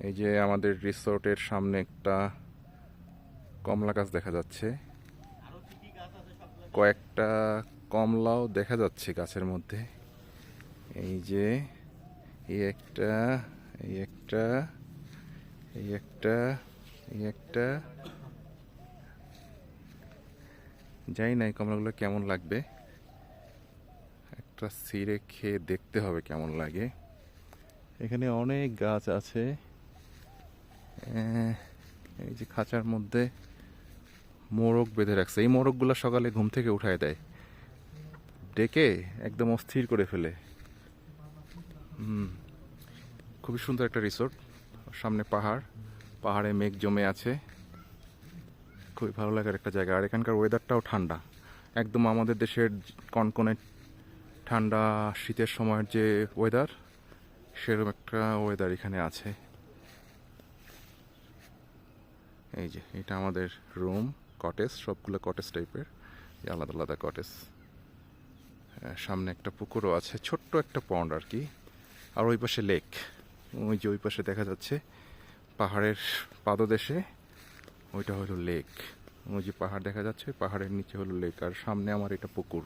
এই যে আমাদের রিসোর্টের সামনে একটা কমলা গাছ দেখা যাচ্ছে, কয়েকটা কমলাও দেখা যাচ্ছে গাছের মধ্যে। এই যে এই একটা, এই একটা, এই একটা, এই একটা, জানি না এই কমলাগুলো কেমন লাগবে, একটা ছিঁড়ে খেয়ে দেখতে হবে কেমন লাগে। এখানে অনেক গাছ আছে। এই যে খাঁচার মধ্যে মোরগ বেঁধে রাখছে, এই মোরগগুলো সকালে ঘুম থেকে উঠায় দেয়, ডেকে একদম অস্থির করে ফেলে। খুবই সুন্দর একটা রিসোর্ট, সামনে পাহাড়, পাহাড়ে মেঘ জমে আছে, খুবই ভালো লাগার একটা জায়গা। আর এখানকার ওয়েদারটাও ঠান্ডা, একদম আমাদের দেশের কনকনে ঠান্ডা শীতের সময়ের যে ওয়েদার, সেরকম একটা ওয়েদার এখানে আছে। এই যে এটা আমাদের রুম, কটেজ, সবগুলো কটেজ টাইপের, আলাদা আলাদা কটেজ। সামনে একটা পুকুরও আছে, ছোট্ট একটা পন্ড আর কি। আর ওই পাশে লেক, ওই যে ওই পাশে দেখা যাচ্ছে পাহাড়ের পাদদেশে, ওইটা হলো লেক। ওই যে পাহাড় দেখা যাচ্ছে, পাহাড়ের নিচে হলো লেক, আর সামনে আমার এটা পুকুর।